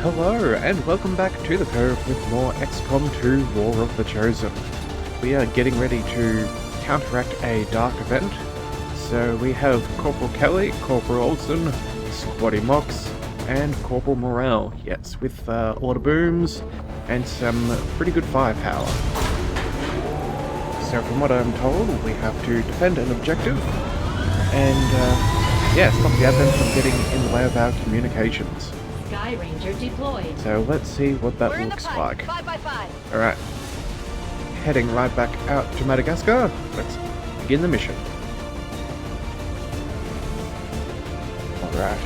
Hello, and welcome back to the Cove with more XCOM2 War of the Chosen. We are getting ready to counteract a dark event. So we have Corporal Kelly, Corporal Olsen, Squatty Mox, and Corporal Morale. Yes, with order booms and some pretty good firepower. So from what I'm told, we have to defend an objective and stop the Advent from getting in the way of our communications. Sky Ranger deployed. So let's see what that looks like. 5x5. Alright. Heading right back out to Madagascar. Let's begin the mission. Alright.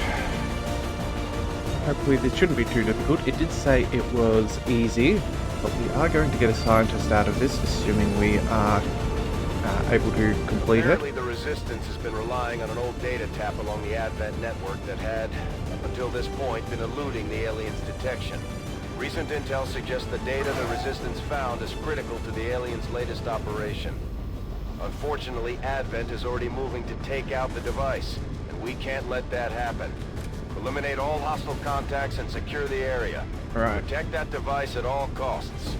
Hopefully this shouldn't be too difficult. It did say it was easy, but we are going to get a scientist out of this, assuming we are able to complete it. Apparently the Resistance has been relying on an old data tap along the Advent network that had, up until this point, been eluding the aliens' detection. Recent intel suggests the data the Resistance found is critical to the aliens' latest operation. Unfortunately, Advent is already moving to take out the device, and we can't let that happen. Eliminate all hostile contacts and secure the area. Alright. Protect that device at all costs.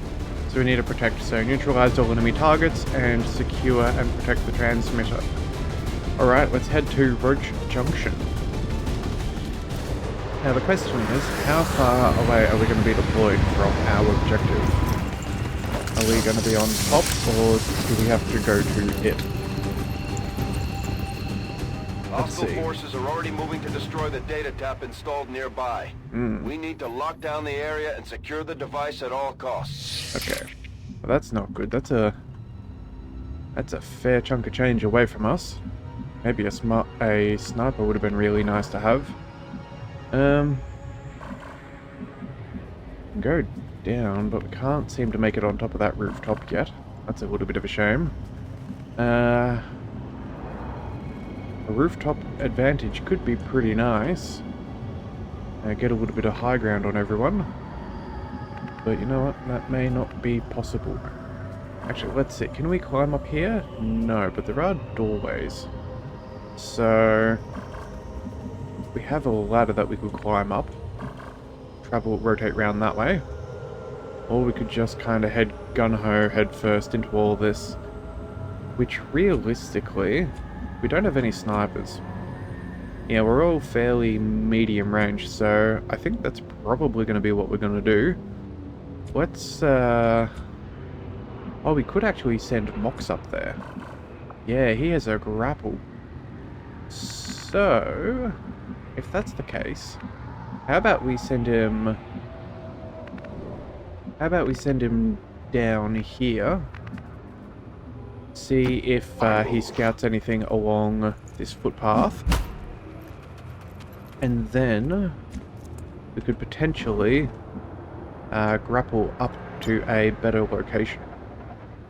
So we need to protect, so neutralize all enemy targets and secure and protect the transmitter. Alright, let's head to Roach Junction. Now the question is, how far away are we going to be deployed from our objective? Are we going to be on top, or do we have to go to it? Hostile forces are already moving to destroy the data tap installed nearby. We need to lock down the area and secure the device at all costs. Okay. Well, that's not good. That's a fair chunk of change away from us. Maybe a sniper would have been really nice to have. Go down, but we can't seem to make it on top of that rooftop yet. That's a little bit of a shame. A rooftop advantage could be pretty nice. Get a little bit of high ground on everyone. But you know what? That may not be possible. Actually, let's see. Can we climb up here? No, but there are doorways. So we have a ladder that we could climb up. Rotate round that way. Or we could just kind of head gun-ho head first into all this. Which realistically, we don't have any snipers. Yeah, we're all fairly medium range, so I think that's probably going to be what we're going to do. Let's, oh, we could actually send Mox up there. Yeah, he has a grapple. So, if that's the case, how about we send him... How about we send him down here? See if he scouts anything along this footpath. And then we could potentially grapple up to a better location.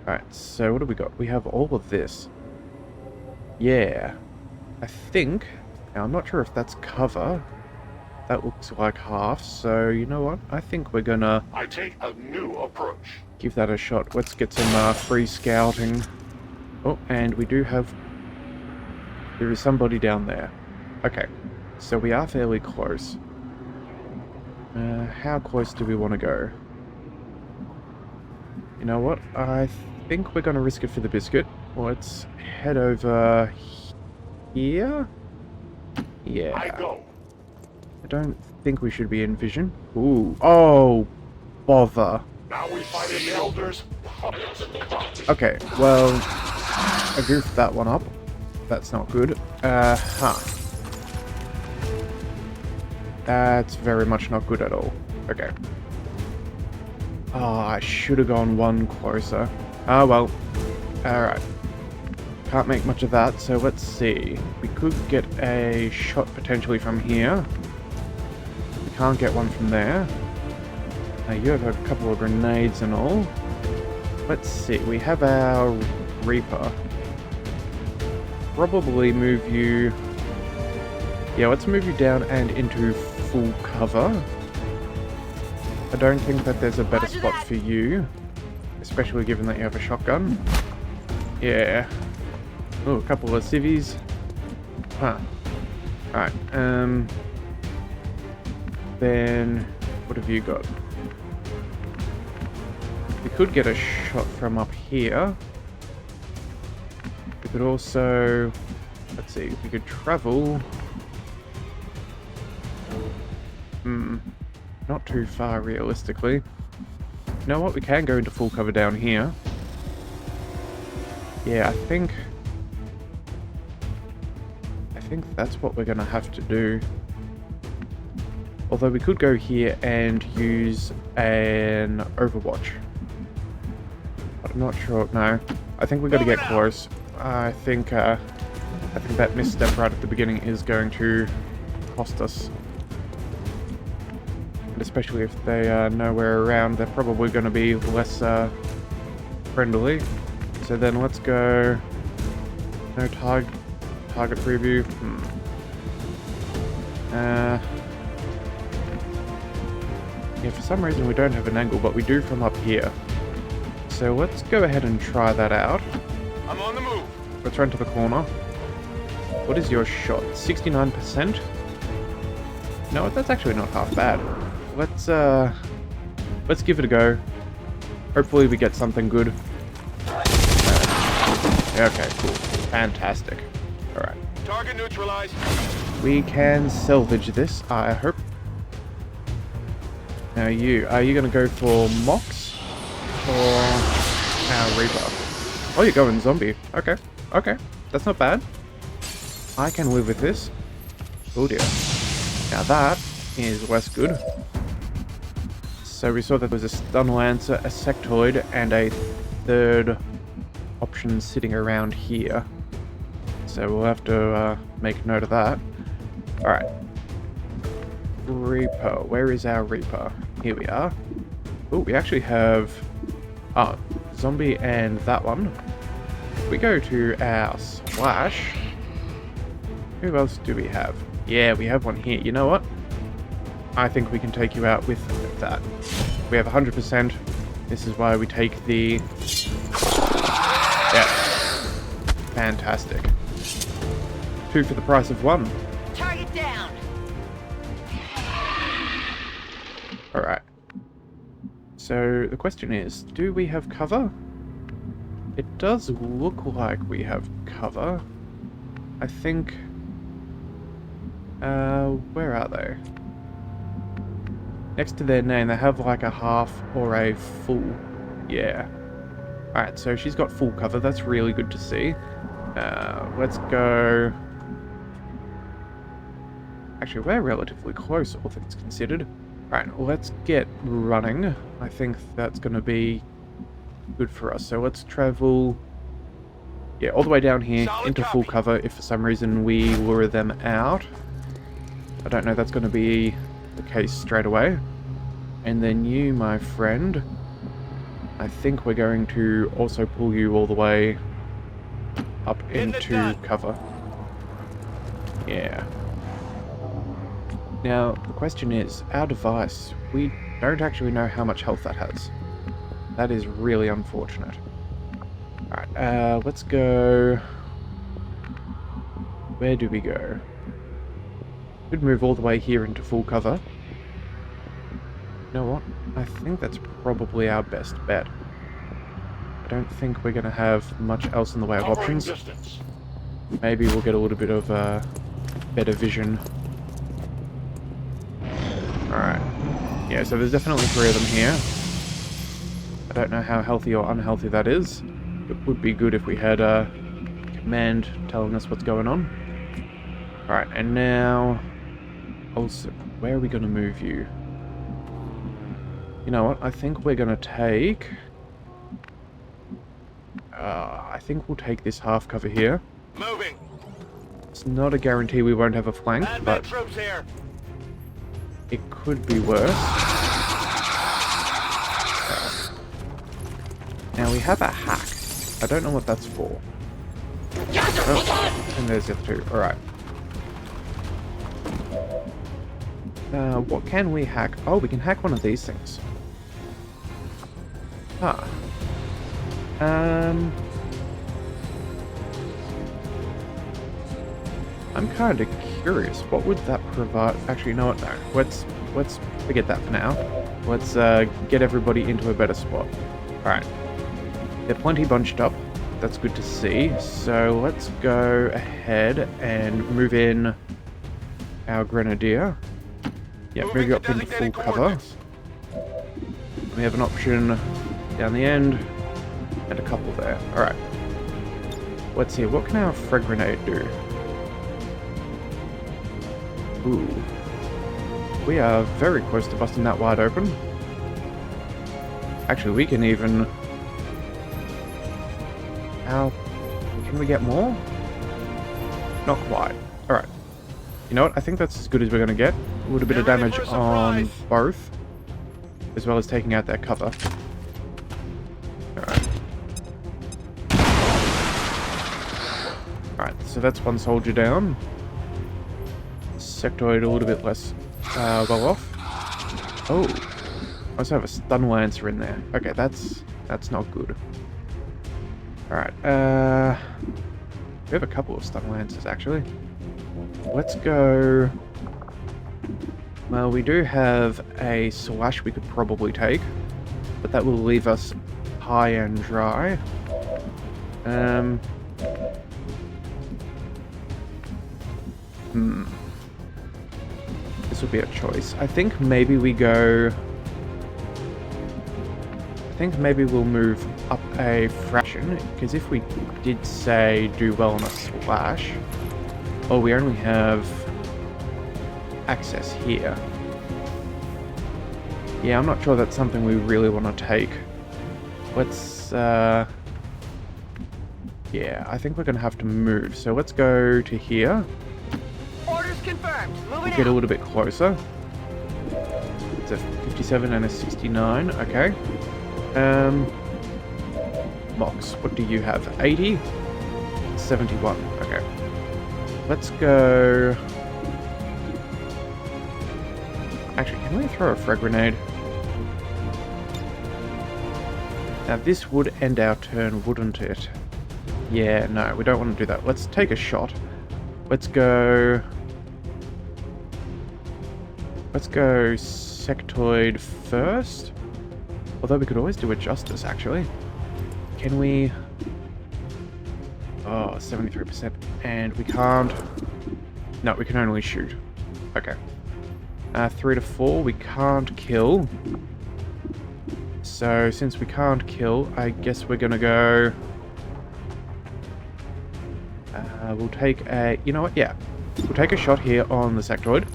Alright, so what do we got? We have all of this. Yeah. I think... Now, I'm not sure if that's cover. That looks like half, so you know what? I think we're gonna... I take a new approach. Give that a shot. Let's get some free scouting. Oh, and we do have... There is somebody down there. Okay, so we are fairly close. How close do we want to go? You know what? I think we're going to risk it for the biscuit. Let's head over here. Yeah. I go. I don't think we should be in vision. Ooh. Oh, bother. Now we fight in the elders. Okay, well, I goofed that one up. That's not good. That's very much not good at all. Okay. Oh, I should have gone one closer. Oh, well. Alright. Can't make much of that, so let's see. We could get a shot potentially from here. We can't get one from there. You have a couple of grenades and all. Let's see. We have our Reaper. Probably move you... Yeah, let's move you down and into full cover. I don't think that there's a better spot for you. Especially given that you have a shotgun. Yeah. Oh, a couple of civvies. Huh. Alright, then What have you got? We could get a shot from up here. We could also... Let's see, we could travel... Not too far, realistically. You know what? We can go into full cover down here. Yeah, I think that's what we're going to have to do. Although we could go here and use an Overwatch. But I'm not sure. No, I think we've got to get close. I think that misstep right at the beginning is going to cost us. And especially if they know we're around, they're probably going to be less friendly. So then let's go... No target preview. Yeah, for some reason we don't have an angle, but we do from up here. So let's go ahead and try that out. I'm on the move. Let's run to the corner. What is your shot? 69%? No, that's actually not half bad. Let's give it a go. Hopefully we get something good. Okay, cool. Fantastic. Alright. Target neutralized. We can salvage this, I hope. Now are you going to go for Mox or Reaper? Oh, you're going zombie. Okay, that's not bad. I can live with this. Oh dear. Now that is less good. So we saw that there was a Stun Lancer, a Sectoid, and a third option sitting around here. So we'll have to make note of that. Alright. Reaper. Where is our Reaper? Here we are. Oh, we actually have... zombie and that one. If we go to our Slash... Who else do we have? Yeah, we have one here. You know what? I think we can take you out with that. We have 100%. This is why we take the... Yeah. Fantastic. 2 for the price of 1. Target down. Alright. So the question is, do we have cover? It does look like we have cover. I think... where are they? Next to their name, they have like a half or a full. Yeah. Alright, so she's got full cover. That's really good to see. Let's go... Actually, we're relatively close, all things considered. Alright, let's get running. I think that's going to be good for us. So let's travel... Yeah, all the way down here into full cover if for some reason we lure them out. I don't know that's going to be the case straight away. And then you, my friend, I think we're going to also pull you all the way up into cover. Yeah. Now, the question is, our device, we don't actually know how much health that has. That is really unfortunate. Alright, let's go... Where do we go? Could move all the way here into full cover. You know what? I think that's probably our best bet. I don't think we're going to have much else in the way of options. Distance. Maybe we'll get a little bit of better vision. Alright. Yeah, so there's definitely 3 of them here. I don't know how healthy or unhealthy that is. It would be good if we had a command telling us what's going on. Alright, and now... Also, where are we going to move you? You know what? I think we're going to take... I think we'll take this half cover here. Moving. It's not a guarantee we won't have a flank, but troops here. it could be worse. Now we have a hack. I don't know what that's for. Oh, and there's the other 2. Alright. What can we hack? Oh, we can hack one of these things. Huh. I'm kind of curious. What would that provide? Actually, you know what? No. let's forget that for now. Let's get everybody into a better spot. Alright. They're plenty bunched up. That's good to see. So let's go ahead and move in our grenadier. Yeah, move you up into full cover. We have an option down the end and a couple there. Alright. Let's see, what can our frag grenade do? Ooh. We are very close to busting that wide open. Actually, we can even... Can we get more? Not quite. Alright. You know what? I think that's as good as we're going to get. A little bit of damage on both, as well as taking out their cover. Alright. Alright, so that's one soldier down. Sectoid a little bit less well off. Oh. I also have a stun lancer in there. Okay, that's not good. Alright, we have a couple of stun lancers actually. Let's go... Well, we do have a slash we could probably take, but that will leave us high and dry. This will be a choice. I think maybe we go... I think maybe we'll move up a fraction, because if we did say do well on a slash... Oh, we only have access here. Yeah, I'm not sure that's something we really want to take. Let's, yeah, I think we're going to have to move. So let's go to here. Orders confirmed. Moving We'll get a little bit closer. It's a 57 and a 69, okay. Mox, what do you have? 80? 71, okay. Let's go... Actually, can we throw a frag grenade? Now this would end our turn, wouldn't it? Yeah, no, we don't want to do that. Let's take a shot. Let's go... Let's go sectoid first. Although we could always do a justice, actually. Can we... Oh, 73%. And we can't... No, we can only shoot. Okay. 3 to 4, we can't kill. So, since we can't kill, I guess we're gonna go... we'll take a... You know what? Yeah. We'll take a shot here on the sectoid.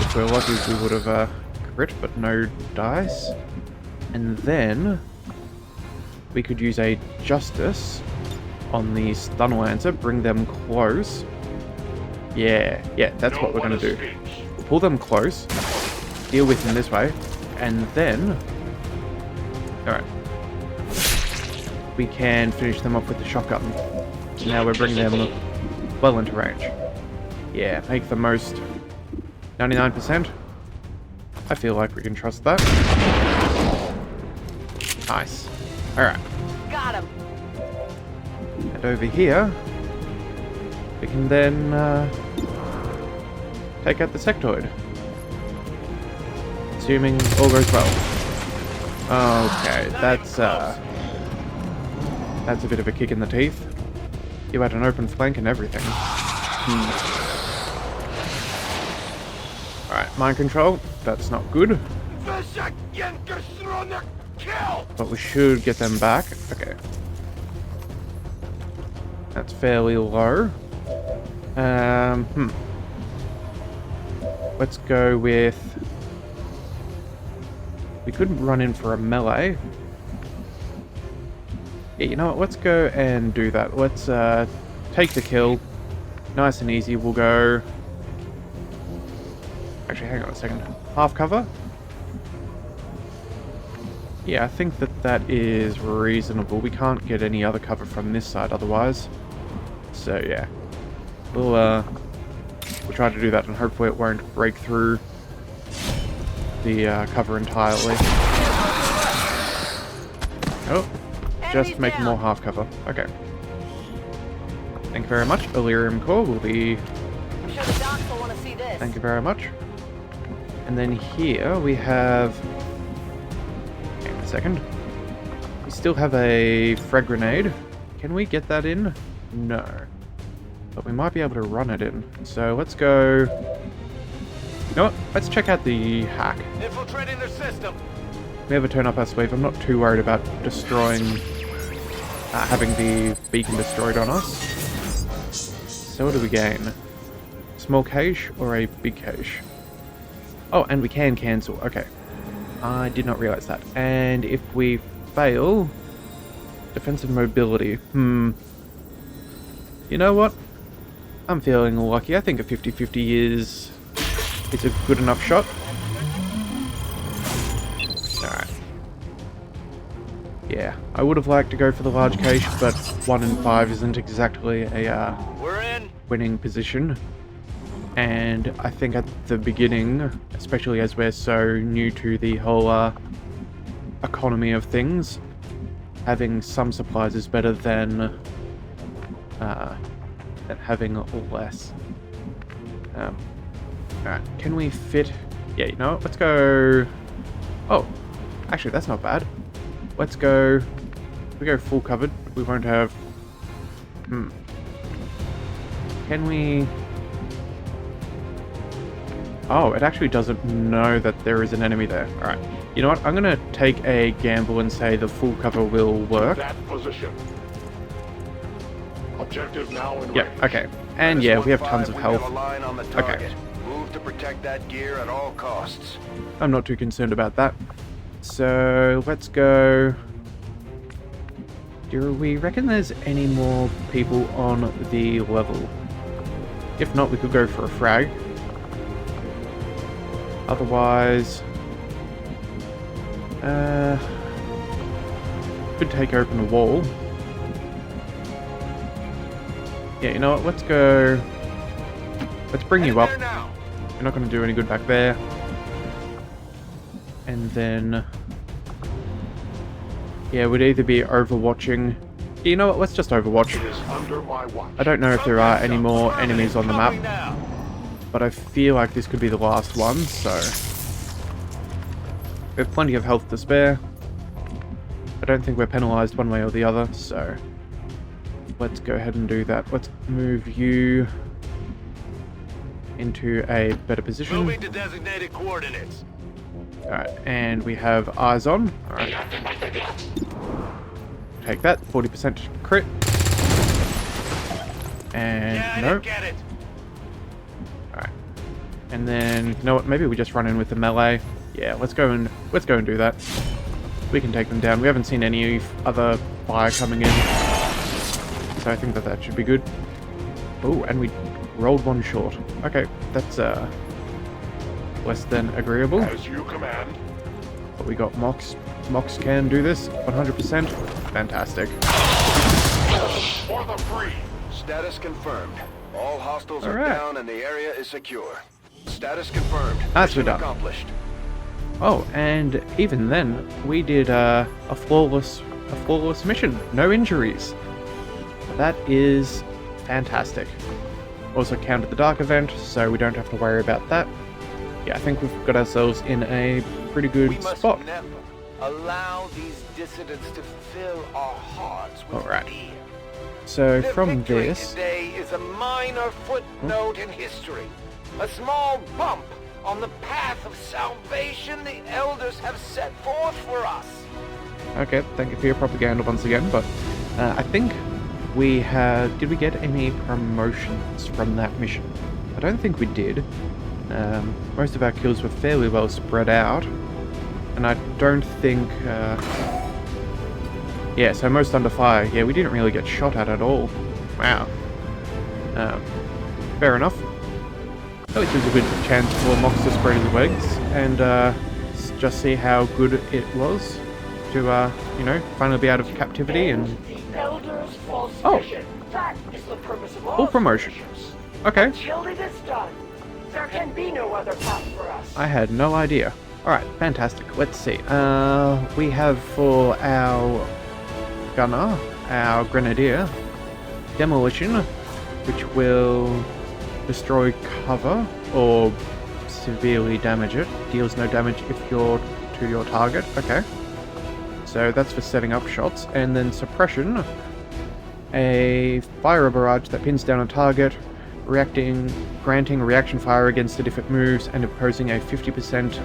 If we're lucky, we would have crit, but no dice. And then... we could use a justice on the stun lancer, bring them close. Yeah, that's what we're going to do. We'll pull them close, deal with them this way, and then... Alright. We can finish them off with the shotgun. Now we're bringing them well into range. Yeah, make the most... 99%. I feel like we can trust that. Nice. Alright. Got him. And over here, we can then take out the sectoid. Assuming all goes well. Okay, that's a bit of a kick in the teeth. You had an open flank and everything. Alright, mind control. That's not good. But we should get them back. Okay. That's fairly low. Let's go with... We could run in for a melee. Yeah, you know what? Let's go and do that. Let's take the kill. Nice and easy. We'll go... Actually, hang on a second. Half cover? Yeah, I think that is reasonable. We can't get any other cover from this side otherwise. So yeah, we'll try to do that, and hopefully it won't break through the cover entirely. Oh, just making more half cover. Okay. Thank you very much. Illyrium core will be... I'm sure the docs will want to see this. Thank you very much. And then here we have... Hang on a second. We still have a frag grenade. Can we get that in? No. But we might be able to run it in. So let's go... You know what? Let's check out the hack. Infiltrating their system. We ever turn up our sleeve, I'm not too worried about destroying... having the beacon destroyed on us. So what do we gain? Small cache or a big cache? Oh, and we can cancel. Okay. I did not realize that. And if we fail... Defensive mobility. You know what? I'm feeling lucky. I think a 50-50 is a good enough shot. Alright. Yeah, I would have liked to go for the large cache, but 1 in 5 isn't exactly a We're in. winning position. And I think at the beginning, especially as we're so new to the whole economy of things, having some supplies is better than having less. Alright, can we fit... Yeah, you know what? Let's go... Oh, actually, that's not bad. Let's go... If we go full covered, we won't have... Can we... Oh, it actually doesn't know that there is an enemy there. Alright. You know what? I'm gonna take a gamble and say the full cover will work. That position. Objective now in Yep, range. okay. And yeah, we have tons of We've health. got a line on the target. Move to protect that gear at all costs. I'm not too concerned about that. So, let's go... Do we reckon there's any more people on the level? If not, we could go for a frag. Otherwise... could take open a wall. Yeah, you know what? Let's go... Let's bring you up. You're not going to do any good back there. And then... Yeah, it would either be overwatching... You know what? Let's just overwatch. It is under my watch. I don't know if there are any more enemies on the map, but I feel like this could be the last one, so... We have plenty of health to spare. I don't think we're penalised one way or the other, so... Let's go ahead and do that. Let's move you into a better position. Moving to designated coordinates. Alright, and we have eyes on. Alright. Take that, 40% crit. And no. Get it. Alright. And then, you know what, maybe we just run in with the melee. Yeah, let's go and do that. We can take them down. We haven't seen any other fire coming in. So I think that should be good. Oh, and we rolled one short. Okay, that's less than agreeable. As you command. But we got Mox. Mox can do this, 100%. Fantastic. For the free. Status confirmed. All hostiles are Alright. down and the area is secure. Status confirmed. That's Mission done. accomplished. Oh, and even then, we did a flawless mission. No injuries. That is fantastic. Also counted the dark event, so we don't have to worry about that. Yeah, I think we've got ourselves in a pretty good We must spot. never allow these dissidents to fill our hearts with Alright. fear. So Their from victory this, today is a minor footnote in history. A small bump on the path of salvation the elders have set forth for us. okay, thank you for your propaganda once again, but I think we had... Did we get any promotions from that mission? I don't think we did. Most of our kills were fairly well spread out, and I don't think... Yeah, so most under fire. Yeah, we didn't really get shot at all. Wow. Fair enough. At least it was a good chance for Mox to spread his legs and just see how good it was to, you know, finally be out of captivity and... The Elders' false Oh. mission. That is the purpose of all Full promotion. missions. Okay, Until it is done, there can be no other path for us. I had no idea. Alright, fantastic. Let's see. We have for our gunner, our grenadier, demolition, which will destroy cover or severely damage it. deals no damage if you're to your target. Okay. So that's for setting up shots. And then suppression. A fire barrage that pins down a target, granting reaction fire against it if it moves, and imposing a 50%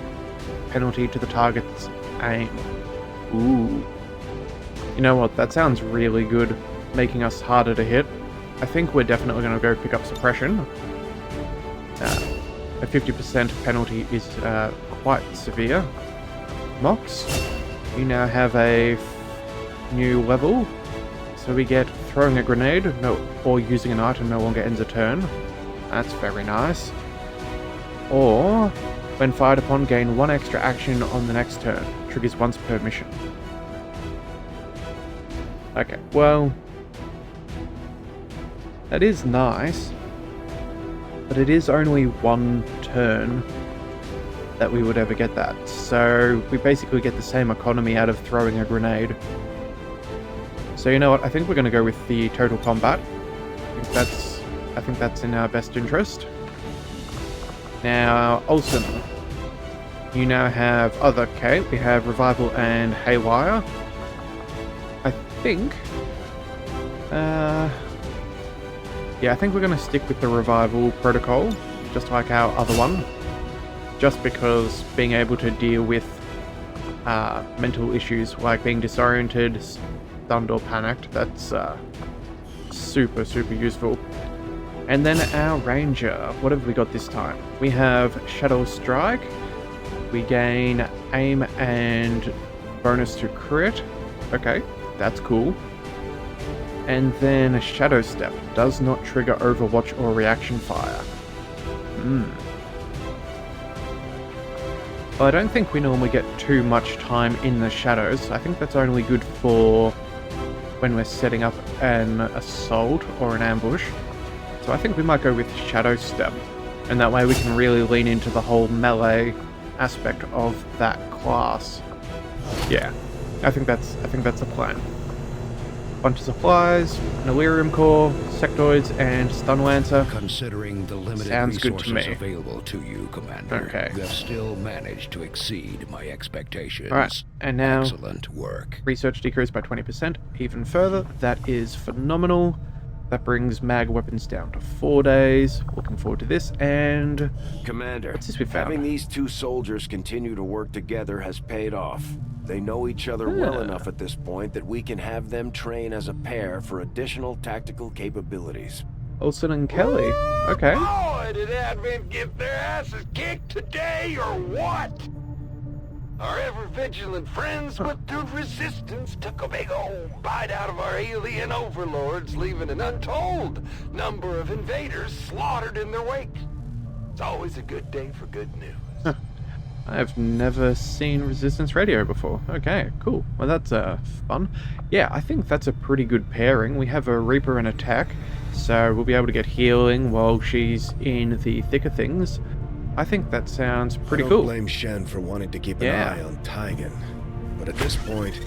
penalty to the target's aim. Ooh. You know what? That sounds really good, making us harder to hit. I think we're definitely going to go pick up suppression. A 50% penalty is quite severe. Mox, you now have a new level. So we get throwing a grenade or using an item no longer ends a turn. That's very nice. Or, when fired upon, gain 1 extra action on the next turn. Triggers once per mission. Okay, well, that is nice, but it is only 1 turn that we would ever get that. So we basically get the same economy out of throwing a grenade. So you know what? I think we're going to go with the total combat. I think that's in our best interest. Now, Olsen, you now have okay, we have Revival and Haywire. I think, yeah, I think we're going to stick with the Revival protocol, just like our other one, just because being able to deal with mental issues like being disoriented, stunned or panicked, that's super useful. And then our Ranger, what have we got this time? We have Shadow Strike, we gain aim and bonus to crit. Okay, that's cool. And then Shadow Step, does not trigger Overwatch or reaction fire. Well, I don't think we normally get too much time in the shadows. I think that's only good for when we're setting up an assault or an ambush. So I think we might go with Shadow Step, and that way we can really lean into the whole melee aspect of that class. Yeah, I think that's the plan. Bunch of supplies, an Illyrium Core, Sectoids, and Stun Lancer. Considering the limited Sounds good to resources me. available to you, Commander, Okay. you have still managed to exceed my expectations. Alright, and now Excellent work. research decreased by 20%, even further. That is phenomenal. That brings mag weapons down to 4 days. Looking forward to this. And Commander, what's this we found? having these 2 soldiers continue to work together has paid off. They know each other well enough at this point that we can have them train as a pair for additional tactical capabilities. Olsen and Kelly. Okay. Boy, did Advent get their asses kicked today, or what? Our ever-vigilant friends with the Resistance took a big old bite out of our alien overlords, leaving an untold number of invaders slaughtered in their wake. It's always a good day for good news. I've never seen Resistance Radio before. Okay, cool. Well, that's fun. Yeah, I think that's a pretty good pairing. We have a Reaper and attack, so we'll be able to get healing while she's in the thick of things. I think that sounds pretty I cool. don't blame Shen for wanting to keep an Yeah. eye on Taigen, but at this point,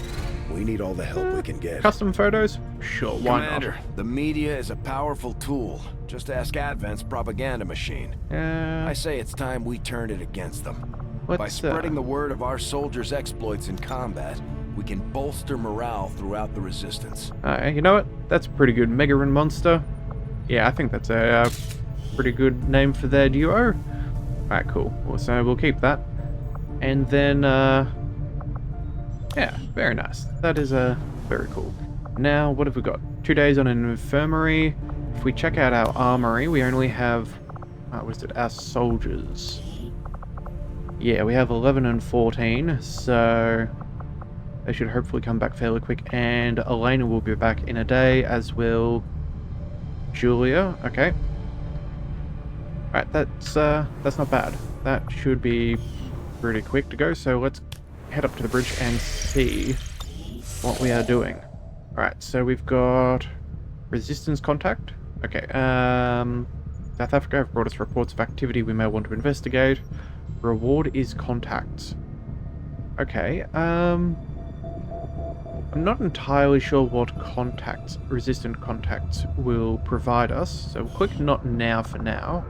we need all the help we can get. Custom photos? Sure, why Commander, the media is a powerful tool. Just ask Advent's propaganda machine. not? I say it's time we turned it against them. By Let's, spreading the word of our soldiers' exploits in combat, we can bolster morale throughout the Resistance. you know what? That's a pretty good. Megaran Monster. Yeah, I think that's a pretty good name for their duo. Alright, cool. Well, so we'll keep that. And then, yeah, very nice. That is very cool. Now, what have we got? 2 days on an infirmary. If we check out our armory, we only have, our soldiers. Yeah, we have 11 and 14, so they should hopefully come back fairly quick. And Elena will be back in a day, as will Julia. Okay. Alright, that's not bad. That should be pretty quick to go, so let's head up to the bridge and see what we are doing. Alright, so we've got Resistance contact. Okay, South Africa have brought us reports of activity we may want to investigate. Reward is contacts. Okay, I'm not entirely sure what contacts, resistant contacts, will provide us, so we'll click not now for now.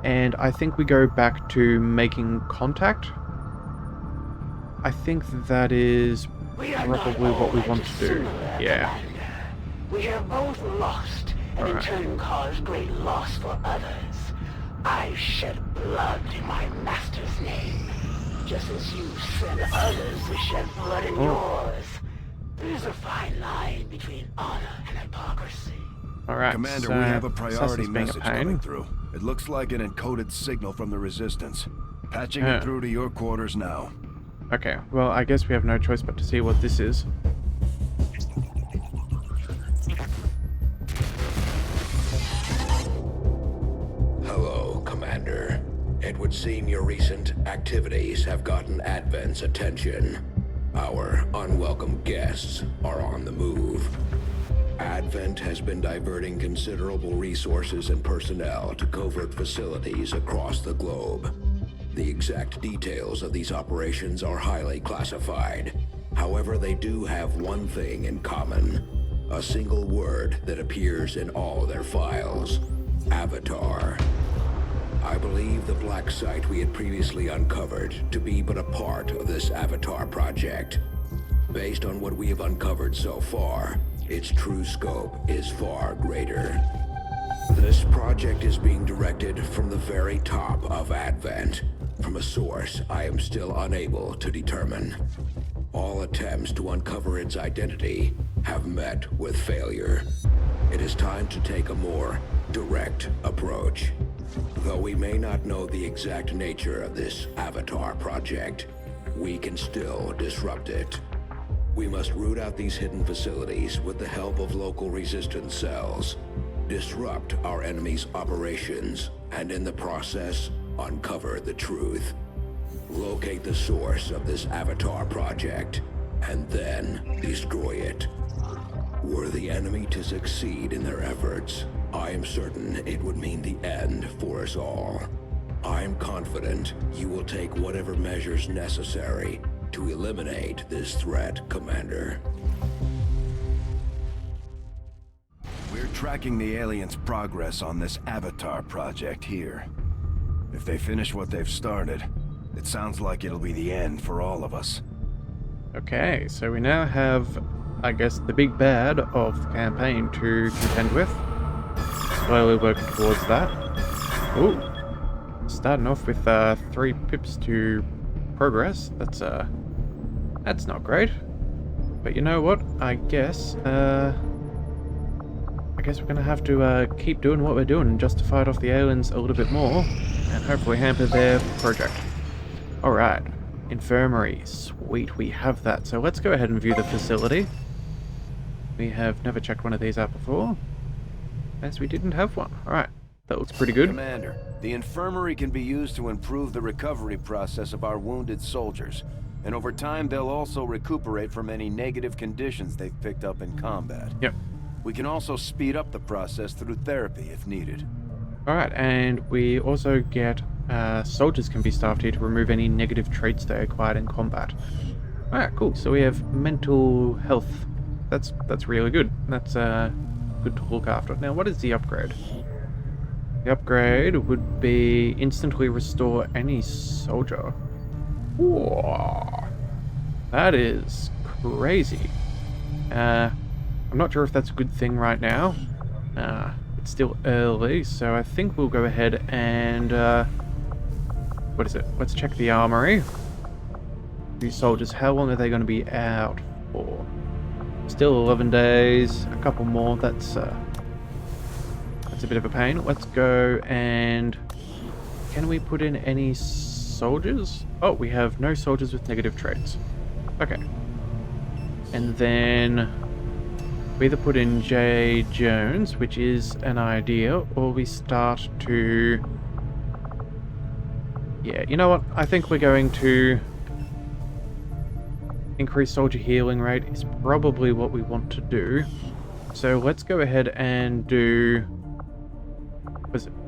And I think we go back to making contact. I think that is probably what we want to do. Yeah. We have both lost, and in turn caused great loss for others. I shed blood in my master's name, just as you send others to shed blood in yours. There's a fine line between honor and hypocrisy. Alright, Commander, so we have a priority Assassin's being a message pain. coming through. It looks like an encoded signal from the Resistance. Patching it through to your quarters now. Okay, well, I guess we have no choice but to see what this is. Hello, Commander. It would seem your recent activities have gotten Advent's attention. Our unwelcome guests are on the move. Advent has been diverting considerable resources and personnel to covert facilities across the globe. The exact details of these operations are highly classified. However, they do have one thing in common. A single word that appears in all their files. Avatar. I believe the black site we had previously uncovered to be but a part of this Avatar project. Based on what we have uncovered so far, its true scope is far greater. This project is being directed from the very top of Advent, from a source I am still unable to determine. All attempts to uncover its identity have met with failure. It is time to take a more direct approach. Though we may not know the exact nature of this Avatar project, we can still disrupt it. We must root out these hidden facilities with the help of local resistance cells, disrupt our enemy's operations, and in the process, uncover the truth. Locate the source of this Avatar project, and then destroy it. Were the enemy to succeed in their efforts, I am certain it would mean the end for us all. I am confident you will take whatever measures necessary to eliminate this threat, Commander. We're tracking the aliens' progress on this Avatar project here. If they finish what they've started, it sounds like it'll be the end for all of us. Okay, so we now have, I guess, the big bad of the campaign to contend with. Slowly working towards that. Ooh. Starting off with 3 pips to progress. That's not great. But you know what? I guess we're gonna have to keep doing what we're doing and just to fight off the aliens a little bit more, and hopefully hamper their project. Alright. Infirmary. Sweet, we have that. So let's go ahead and view the facility. We have never checked one of these out before, as we didn't have one. Alright. That looks pretty good. Commander, the infirmary can be used to improve the recovery process of our wounded soldiers. And over time, they'll also recuperate from any negative conditions they've picked up in combat. Yep. We can also speed up the process through therapy if needed. Alright, and we also get soldiers can be staffed here to remove any negative traits they acquired in combat. Alright, cool. So we have mental health. That's really good. That's good to look after. Now, what is the upgrade? The upgrade would be instantly restore any soldier. Whoa, that is crazy. I'm not sure if that's a good thing right now. It's still early, so I think we'll go ahead and what is it? Let's check the armory. These soldiers, how long are they going to be out for? Still 11 days. A couple more. That's a bit of a pain. Let's go and can we put in any soldiers? Oh, we have no soldiers with negative traits. Okay. And then we either put in J. Jones, which is an idea, or we start to... Yeah, you know what? I think we're going to increase soldier healing rate is probably what we want to do. So let's go ahead and do...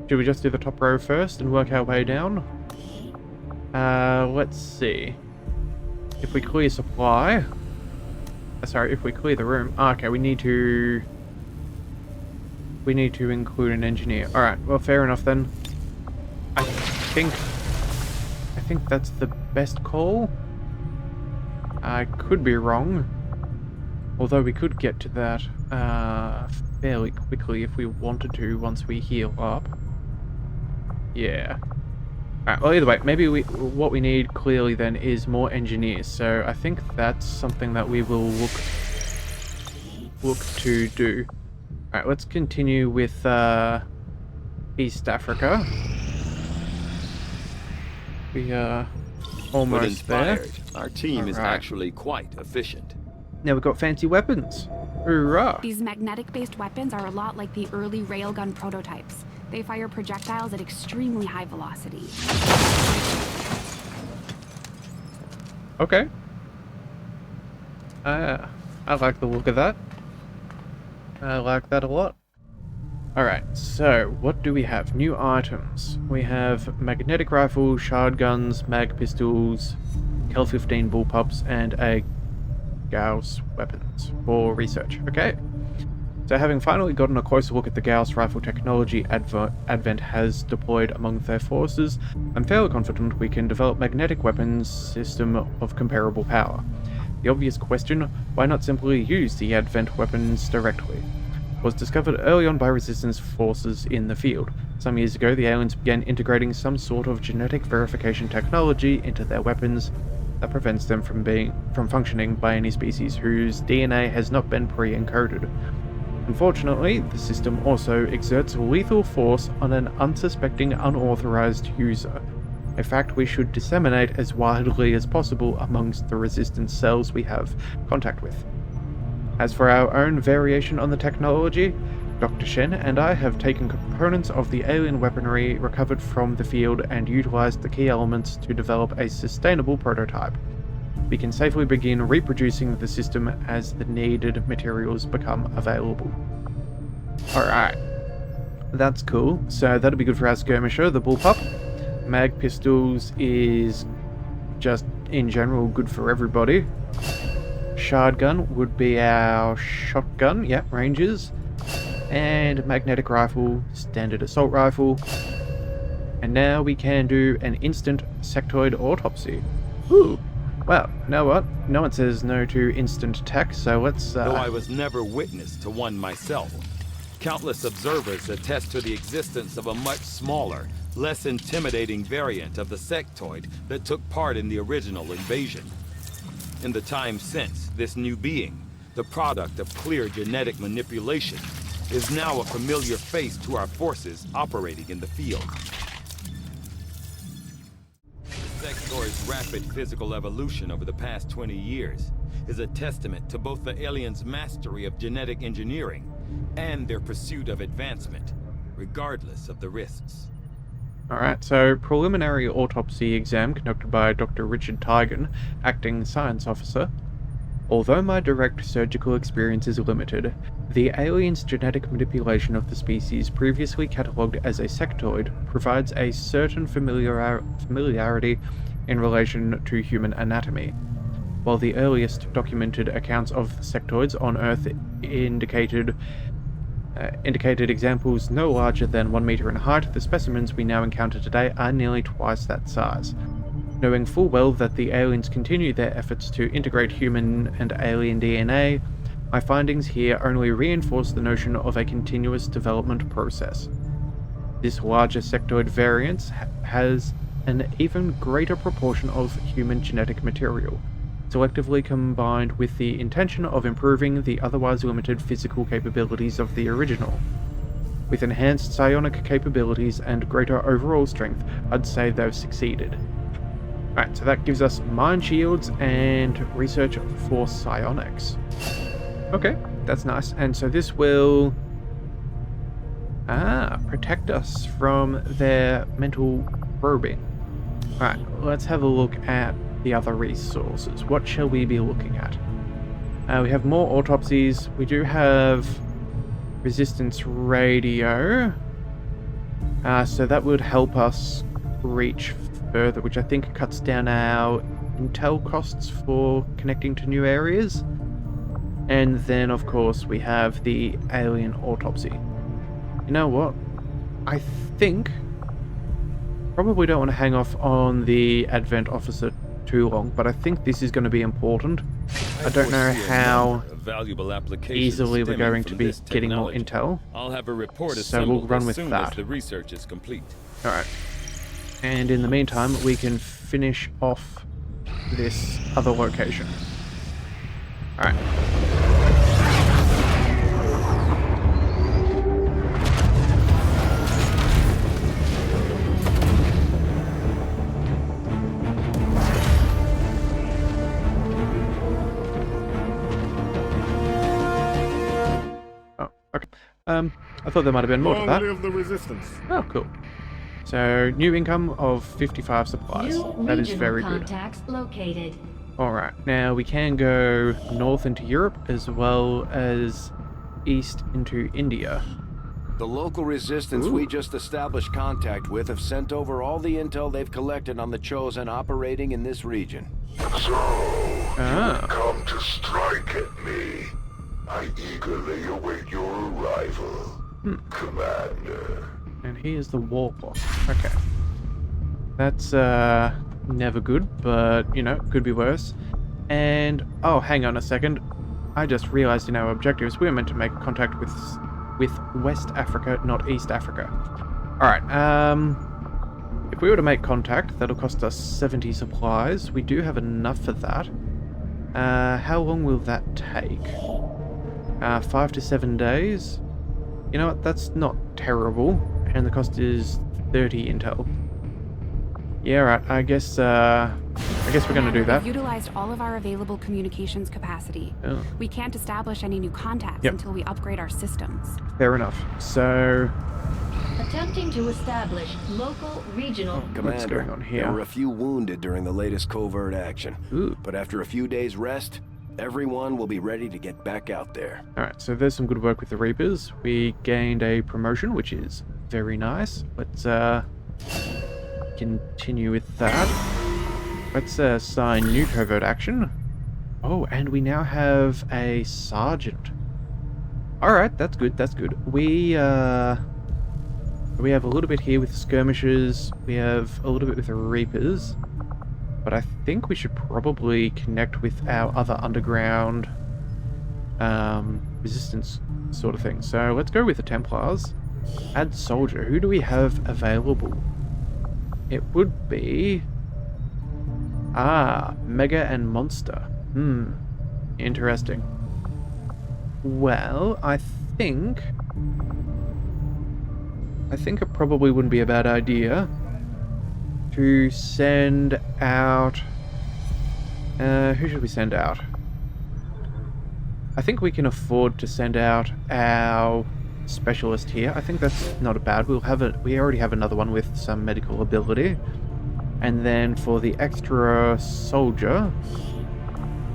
Do we just do the top row first and work our way down? Let's see. If we clear supply... Sorry, if we clear the room... okay, we need to include an engineer. Alright, well, fair enough then. think that's the best call. I could be wrong. Although we could get to that fairly quickly if we wanted to once we heal up. Yeah. Alright, well either way, maybe what we need clearly then is more engineers. So I think that's something that we will look to do. Alright, let's continue with East Africa. We are almost there. Our team is actually quite efficient. Now we've got fancy weapons. Hoorah! These magnetic-based weapons are a lot like the early railgun prototypes. They fire projectiles at extremely high velocity. Okay. I like the look of that. I like that a lot. Alright, so what do we have? New items. We have magnetic rifle, shard guns, mag pistols, Cal-15 bullpups, and a Gauss weapons for research. Okay. So having finally gotten a closer look at the Gauss rifle technology Advent has deployed among their forces, I'm fairly confident we can develop magnetic weapons system of comparable power. The obvious question, why not simply use the Advent weapons directly? Was discovered early on by resistance forces in the field. Some years ago, the aliens began integrating some sort of genetic verification technology into their weapons that prevents them from functioning by any species whose DNA has not been pre-encoded. Unfortunately, the system also exerts lethal force on an unsuspecting, unauthorized user, a fact we should disseminate as widely as possible amongst the resistance cells we have contact with. As for our own variation on the technology, Dr. Shen and I have taken components of the alien weaponry recovered from the field and utilized the key elements to develop a sustainable prototype. We can safely begin reproducing the system as the needed materials become available. Alright, that's cool. So that'll be good for our skirmisher, the bullpup. Mag pistols is just, in general, good for everybody. Shard gun would be our shotgun, yep, ranges. And magnetic rifle, standard assault rifle. And now we can do an instant sectoid autopsy. Ooh. Well, you know what? No one says no to instant tech, so let's Though I was never witness to one myself, countless observers attest to the existence of a much smaller, less intimidating variant of the sectoid that took part in the original invasion. In the time since, this new being, the product of clear genetic manipulation, is now a familiar face to our forces operating in the field. The sectoid's rapid physical evolution over the past 20 years is a testament to both the aliens' mastery of genetic engineering and their pursuit of advancement, regardless of the risks. Alright, so preliminary autopsy exam conducted by Dr. Richard Tigan, acting science officer. Although my direct surgical experience is limited, the alien's genetic manipulation of the species previously catalogued as a sectoid provides a certain familiarity in relation to human anatomy. While the earliest documented accounts of sectoids on Earth indicated examples no larger than 1 meter in height, the specimens we now encounter today are nearly twice that size. Knowing full well that the aliens continue their efforts to integrate human and alien DNA, my findings here only reinforce the notion of a continuous development process. This larger sectoid variance has an even greater proportion of human genetic material, selectively combined with the intention of improving the otherwise limited physical capabilities of the original. With enhanced psionic capabilities and greater overall strength, I'd say they've succeeded. Alright, so that gives us mind shields and research for psionics. Okay, that's nice. And so this will protect us from their mental probing. Alright, let's have a look at the other resources. What shall we be looking at? We have more autopsies. We do have resistance radio. So that would help us reach further, which I think cuts down our intel costs for connecting to new areas. And then, of course, we have the alien autopsy. You know what? I think probably don't want to hang off on the Advent officer too long, but I think this is going to be important. I don't know how easily we're going to be getting more intel. I'll have a report So we'll run with soon that. as the research is complete. Alright. And in the meantime, we can finish off this other location. Alright. Oh, okay. I thought there might have been more to that. Long live the resistance. Oh, cool. So, new income of 55 supplies. New That is regional very good. contacts located. Alright, now we can go north into Europe as well as east into India. The local resistance we just established contact with have sent over all the intel they've collected on the Chosen operating in this region. So, Ah. you've come to strike at me. I eagerly await your arrival, Commander. And he is the war boss. Okay. That's, never good, but, you know, could be worse. And, oh, hang on a second. I just realized in our objectives we were meant to make contact with West Africa, not East Africa. Alright, if we were to make contact, that'll cost us 70 supplies. We do have enough for that. How long will that take? 5 to 7 days? You know what, that's not terrible. And the cost is 30 intel. Yeah, right, I guess we're gonna do that. We've utilized all of our available communications capacity. Oh. We can't establish any new contacts until we upgrade our systems. Fair enough. So, Attempting to establish local, regional. what's going on here? There were a few wounded during the latest covert action. Ooh. But after a few days rest, everyone will be ready to get back out there. Alright, so there's some good work with the Reapers. We gained a promotion, which is very nice. Let's continue with that. Let's assign new covert action. Oh, and we now have a sergeant. Alright, that's good, that's good. We have a little bit here with skirmishers. We have a little bit with the Reapers. But I think we should probably connect with our other underground resistance sort of thing. So let's go with the Templars. Add soldier. Who do we have available? It would be... Mega and Monster. Interesting. Well, I think it probably wouldn't be a bad idea to send out... who should we send out? I think we can afford to send out our specialist here. I think that's not a bad. We already have another one with some medical ability. And then for the extra soldier,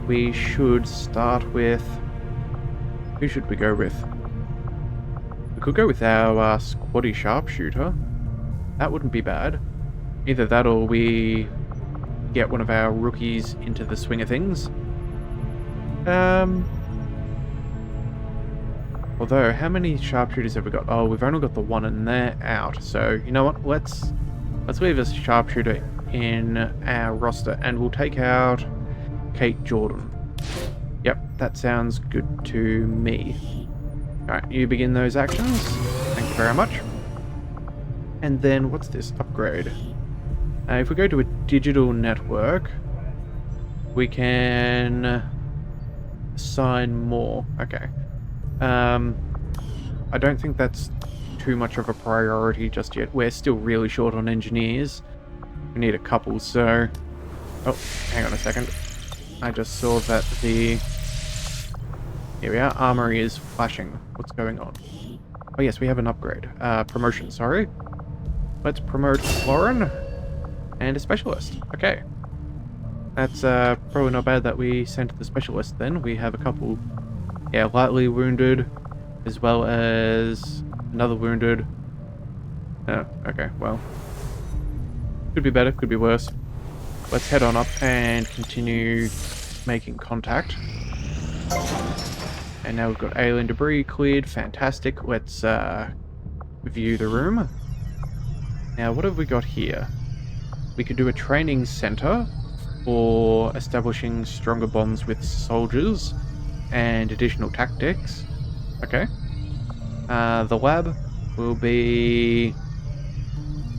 we should start with... Who should we go with? We could go with our squaddy sharpshooter. That wouldn't be bad. Either that or we get one of our rookies into the swing of things. Although, how many sharpshooters have we got? Oh, we've only got the one and they're out. So, you know what? Let's leave a sharpshooter in our roster and we'll take out Kate Jordan. Yep, that sounds good to me. Alright, you begin those actions. Thank you very much. And then, what's this? Upgrade. If we go to a digital network, we can assign more. Okay. I don't think that's too much of a priority just yet. We're still really short on engineers. We need a couple, so... Oh, hang on a second. I just saw that the... Here we are, armory is flashing. What's going on? Oh yes, we have an upgrade. Promotion, sorry. Let's promote Lauren and a specialist. Okay. That's probably not bad that we sent the specialist then. We have a couple, yeah, lightly wounded, as well as another wounded. Oh, okay, well. Could be better, could be worse. Let's head on up and continue making contact. And now we've got alien debris cleared. Fantastic. Let's view the room. Now, what have we got here? We could do a training center for establishing stronger bonds with soldiers and additional tactics. Okay. The lab will be...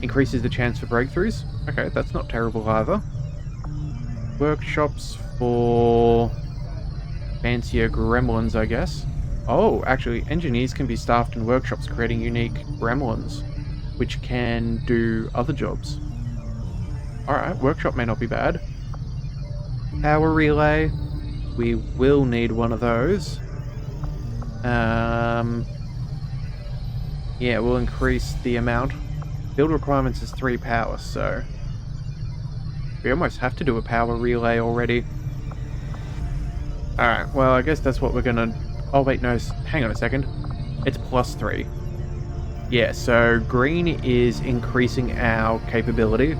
increases the chance for breakthroughs. Okay, that's not terrible either. Workshops for fancier gremlins, I guess. Oh, actually, engineers can be staffed in workshops creating unique gremlins, which can do other jobs. Alright, workshop may not be bad. Power relay. We will need one of those. Yeah, we'll increase the amount. Build requirements is 3 power, so... we almost have to do a power relay already. Alright, well, I guess that's what we're gonna... oh, wait, no, hang on a second. It's +3. Yeah, so green is increasing our capability,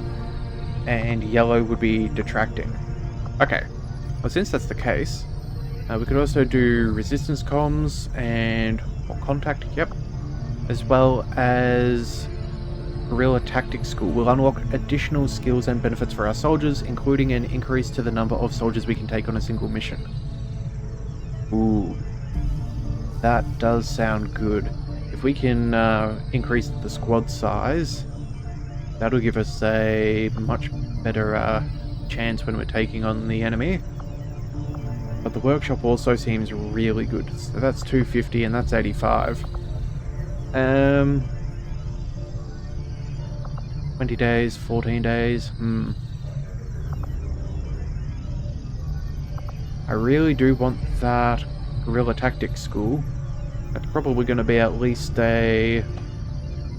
and yellow would be detracting. Okay, well, since that's the case, we could also do resistance comms and... or contact, yep. As well as... Guerrilla Tactics School will unlock additional skills and benefits for our soldiers, including an increase to the number of soldiers we can take on a single mission. Ooh. That does sound good. If we can increase the squad size, that'll give us a much better chance when we're taking on the enemy. But the workshop also seems really good. So that's 250 and that's 85. 20 days, 14 days, I really do want that Guerrilla Tactics School. That's probably going to be at least a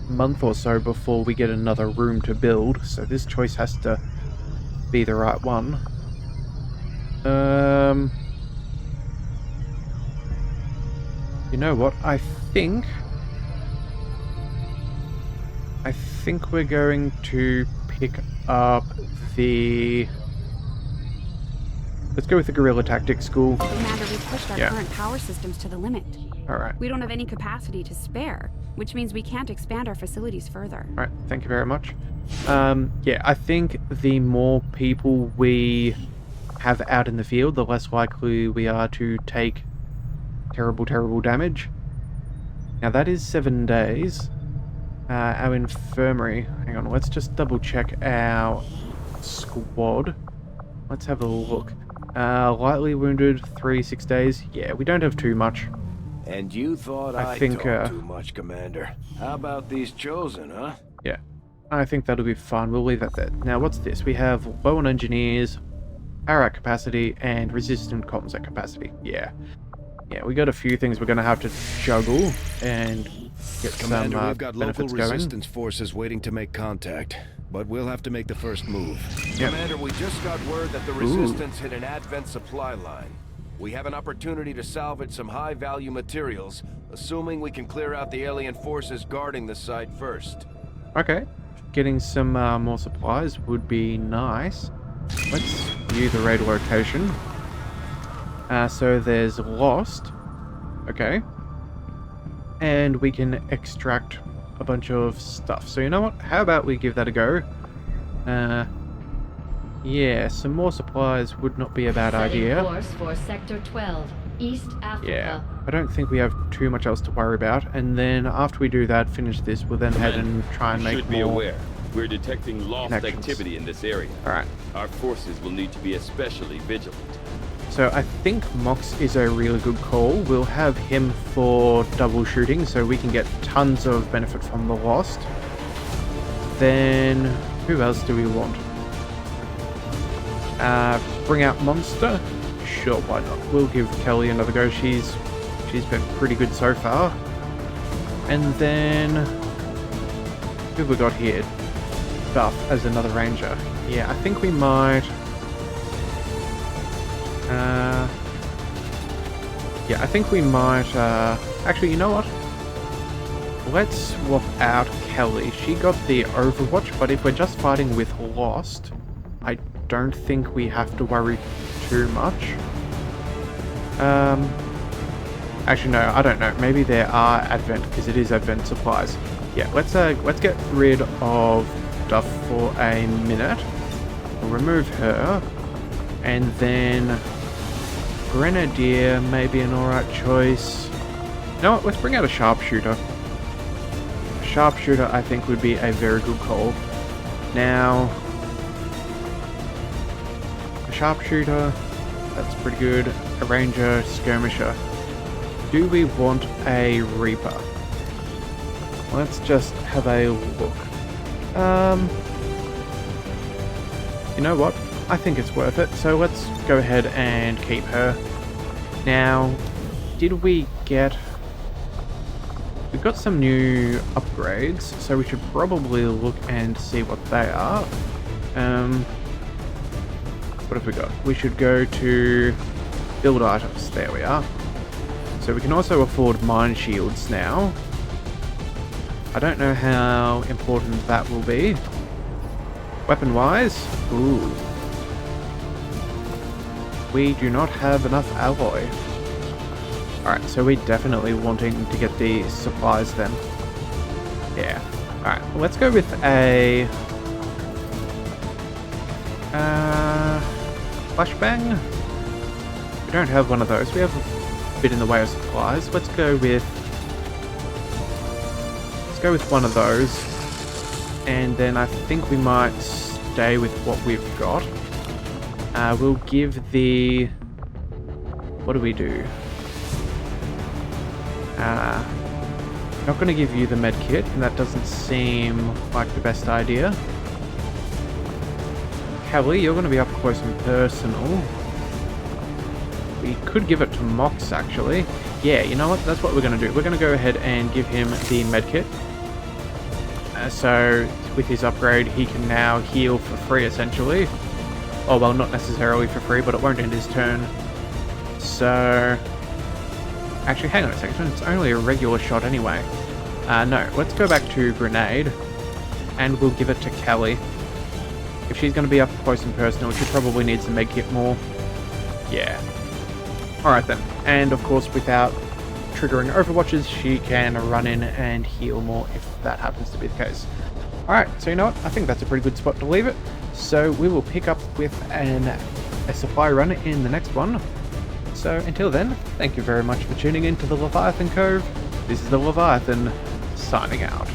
month or so before we get another room to build, so this choice has to be the right one. You know what, I think we're going to pick up the... let's go with the Guerrilla Tactics School. Commander, we've pushed our current power systems to the limit. Alright. We don't have any capacity to spare, which means we can't expand our facilities further. Alright, thank you very much. Yeah, I think the more people we have out in the field, the less likely we are to take terrible, terrible damage. Now that is 7 days. Our infirmary, hang on, let's just double check our squad. Let's have a look. Lightly wounded, 6 days. Yeah, we don't have too much. And you thought I think, talked too much, Commander. How about these chosen, huh? Yeah, I think that'll be fine. We'll leave that there. Now, what's this? We have low on engineers, power at capacity, and resistant comms at capacity. Yeah. Yeah, we got a few things we're going to have to juggle and get Commander, some we've got local benefits going. resistance forces waiting to make contact, but we'll have to make the first move. Yep. Commander, we just got word that the resistance hit an advent supply line. We have an opportunity to salvage some high-value materials, assuming we can clear out the alien forces guarding the site first. Okay, getting some more supplies would be nice. Let's view the raid location. So there's Lost. Okay. And we can extract a bunch of stuff. So you know what? How about we give that a go? Yeah, some more supplies would not be a bad idea. Course for Sector 12, East Africa. Yeah, I don't think we have too much else to worry about. And then after we do that, finish this, we'll then head and try and make more. Should be aware. We're detecting lost connections. activity in this area. Alright. Our forces will need to be especially vigilant. So I think Mox is a really good call. We'll have him for double shooting so we can get tons of benefit from the Lost. Then who else do we want? Bring out Monster? Sure, why not? We'll give Kelly another go. She's been pretty good so far. And then who have we got here? Duff as another ranger. Yeah, I think we might... yeah, I think we might, actually, you know what? Let's swap out Kelly. She got the Overwatch, but if we're just fighting with Lost, I don't think we have to worry too much. Actually, no, I don't know. Maybe there are Advent, because it is Advent supplies. Yeah, let's get rid of Duff for a minute. We'll remove her, and then Grenadier may be an alright choice. You know what? Let's bring out a Sharpshooter. A Sharpshooter, I think, would be a very good call. Now, a Sharpshooter, that's pretty good. A Ranger, Skirmisher. Do we want a Reaper? Let's just have a look. You know what? I think it's worth it, so let's go ahead and keep her. Now, did we get... We've got some new upgrades, so we should probably look and see what they are. What have we got? We should go to build items. There we are. So we can also afford mine shields now. I don't know how important that will be. Weapon-wise, ooh. We do not have enough alloy. Alright, so we're definitely wanting to get the supplies then. Yeah. Alright, let's go with a... flashbang? We don't have one of those. We have a bit in the way of supplies. Let's go with one of those. And then I think we might stay with what we've got. We'll give the... What do we do? Not going to give you the med kit, and that doesn't seem like the best idea. Kelly, you're going to be up close and personal. We could give it to Mox, actually. Yeah, you know what? That's what we're going to do. We're going to go ahead and give him the med kit. So, with his upgrade, he can now heal for free, essentially. Oh, well, not necessarily for free, but it won't end his turn. So... Actually, hang on a second. It's only a regular shot anyway. No, let's go back to Grenade, and we'll give it to Kelly. If she's going to be up close and personal, she probably needs to med kit more. Yeah. Alright then. And, of course, without triggering overwatches, she can run in and heal more if that happens to be the case. Alright, so you know what? I think that's a pretty good spot to leave it. So we will pick up with a supply run in the next one. So until then, thank you very much for tuning in to the Leviathan Cove. This is the Leviathan, signing out.